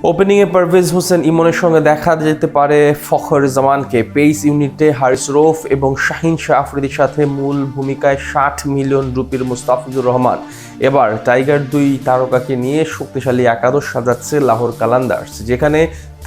ওপেনিংয়ে পারভেজ হোসেন ইমনের সঙ্গে দেখা যেতে পারে ফখর জামানকে। পেস ইউনিটে হারিস রৌফ এবং শাহিন শাহ আফ্রিদির সাথে মূল ভূমিকায় ৬০ মিলিয়ন রুপির মুস্তাফিজুর রহমান। এবার টাইগার দুই তারকাকে নিয়ে শক্তিশালী একাদশ সাজাচ্ছে লাহোর কালান্দার্স, যেখানে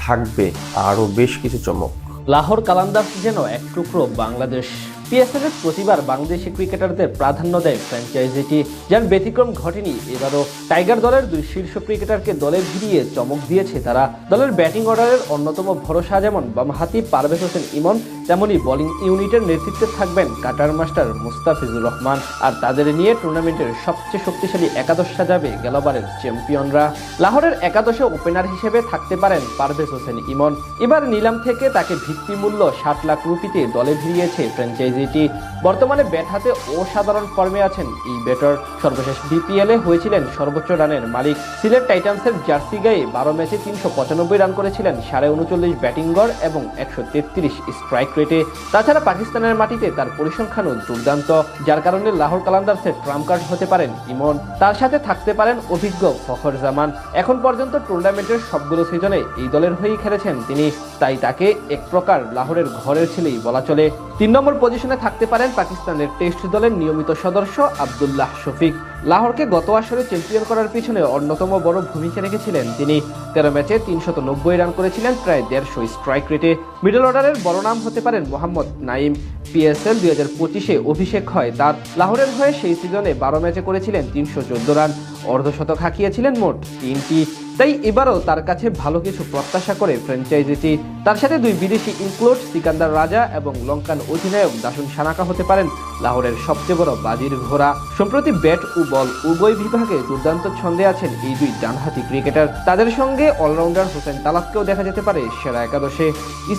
থাকবে আরও বেশ কিছু চমক। লাহোর কালান্দার্স যেন এক টুকরো বাংলাদেশ। পিএসএল এর প্রতিবার বাংলাদেশি ক্রিকেটারদের প্রাধান্য দেয় ফ্র্যাঞ্চাইজিটি, যার ব্যতিক্রম ঘটেনি এবারও। টাইগার দলের দুই শীর্ষ ক্রিকেটারকে দলে ভিড়িয়ে চমক দিয়েছে তারা। দলের ব্যাটিং অর্ডারের অন্যতম ভরসা যেমন বামহাতি পারভেজ হোসেন ইমন, তেমনি বোলিং ইউনিটের নেতৃত্বে থাকবেন কাটার মাস্টার মুস্তাফিজুর রহমান। আর তাদের নিয়ে টুর্নামেন্টের সবচেয়ে শক্তিশালী একাদশ সাজাবে গেলবারের চ্যাম্পিয়নরা। লাহোরের একাদশে ওপেনার হিসেবে থাকতে পারেন পারভেজ হোসেন ইমন। এবার নিলাম থেকে তাকে ভিত্তিমূল্য ৬০ লাখ রুপিতে দলে ভিড়িয়েছে ফ্র্যাঞ্চাইজি। বর্তমানে ব্যাট হাতে অসাধারণ ফর্মে আছেন এই ব্যাটার। সর্বশেষ বিপিএলে হয়েছিলেন সর্বোচ্চ রানের মালিক। সিলেট টাইটান্সের জার্সি গায়ে ১২ ম্যাচে ৩৯৫ রান করেছিলেন ৩৯.৫ ব্যাটিং গড় এবং ১৩৩ স্ট্রাইক রেটে। তাছাড়া পাকিস্তানের মাটিতে তার পরিসংখ্যানও দুর্দান্ত, যার কারণে লাহোর কালান্দার্সের ট্রাম্প কার্ড হতে পারেন ইমন। তার সাথে থাকতে পারেন অভিজ্ঞ ফখর জামান। এখন পর্যন্ত টুর্নামেন্টের সবগুলো সিজনে এই দলের হয়েই খেলেছেন তিনি, তাই তাকে এক প্রকার লাহোরের ঘরের ছেলেই বলা চলে। ৩ নম্বর পজিশনে থাকতে পারেন পাকিস্তানের টেস্ট দলের নিয়মিত সদস্য আব্দুল্লাহ শফিক। লাহোরকে গত আসরে চ্যাম্পিয়ন করার পিছনে অন্যতম বড় ভূমিকা রেখেছিলেন তিনি। ১৩ ম্যাচে ৩৯০ রান করেছিলেন প্রায় ১৫০ স্ট্রাইক রেটে। মিডল অর্ডারের বড় নাম হতে পারেন মোহাম্মদ নাইম। পিএসএল ২০২৫-এ অভিষেক হয় তার। লাহোরের হয়ে সেই সিজনে ১২ ম্যাচে করেছিলেন ৩১৪ রান, অর্ধশতক হাঁকিয়েছিলেন মোট ৩টি। তাই এবারও তার কাছে ভালো কিছু প্রত্যাশা করে ফ্র্যাঞ্চাইজিটি। তার সাথে দুই বিদেশি ইনক্লুড সিকান্দার রাজা এবং লঙ্কান অধিনায়ক দাসুন সানাকা হতে পারেন লাহোরের সবচেয়ে বড় বাজির ঘোড়া। সম্প্রতি ব্যাট ও বল উভয় বিভাগে দুর্দান্ত ছন্দে আছেন এই দুই ডানহাতি ক্রিকেটার। তাদের সঙ্গে অলরাউন্ডার হোসেন তালাতকেও দেখা যেতে পারে সেরা একাদশে।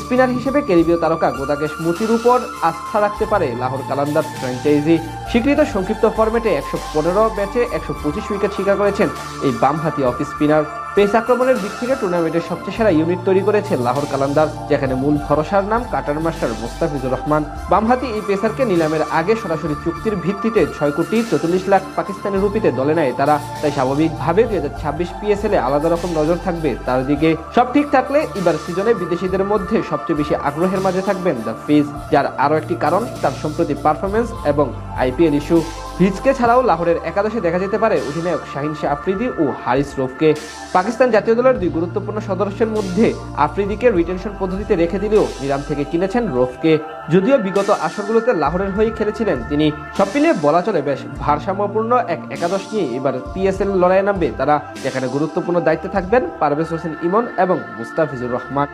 স্পিনার হিসেবে ক্যারিবীয় তারকা গোতাকেশ মুতির উপর আস্থা রাখতে পারে লাহোর কালান্দার্স ফ্র্যাঞ্চাইজি। স্বীকৃত সংক্ষিপ্ত ফরম্যাটে ১১৫ ম্যাচে ১২৫ উইকেট শিকার করেছেন এই বামহাতি অফ স্পিনার। পেস আক্রমণের দিক থেকে টুর্নামেন্টের সবচেয়ে সেরা ইউনিট তৈরি করেছে লাহোর কালান্দার্স, যেখানে মূল ভরসার নাম কাটার মাস্টার মুস্তাফিজুর রহমান। বামহাতি এই পেসারকে নিলামের আগে সরাসরি চুক্তির ভিত্তিতে ৬,৪৪,০০,০০০ পাকিস্তানি রুপিতে দলে নেয় তারা। তাই স্বাভাবিকভাবে ২০২৬ পিএসএল-এ আলাদা রকম নজর থাকবে তার দিকে। সব ঠিক থাকলে এবার সিজনে বিদেশিদের মধ্যে সবচেয়ে বেশি আগ্রহের মাঝে থাকবেন দ্য ফিজ, যার আরও একটি কারণ তার সম্প্রতি পারফরমেন্স এবং আইপিএল ইস্যু। ফিজকে ছাড়াও লাহোরের একাদশে দেখা যেতে পারে অধিনায়ক শাহিন শাহ আফ্রিদি ও হারিস রৌফকে। পাকিস্তান জাতীয় দলের দুই গুরুত্বপূর্ণ সদস্যের মধ্যে আফ্রিদিকে রিটেনশন পদ্ধতিতে রেখে দিলেও নিলাম থেকে কিনেছেন রৌফকে। যদিও বিগত আসরগুলোতে লাহোরের হয়েই খেলেছিলেন তিনি। সব মিলিয়ে বলা চলে বেশ ভারসাম্যপূর্ণ এক একাদশ নিয়ে এবার পিএসএল লড়াইয়ে নামবে তারা, যেখানে গুরুত্বপূর্ণ দায়িত্বে থাকবেন পারভেজ হোসেন ইমন এবং মুস্তাফিজুর রহমান।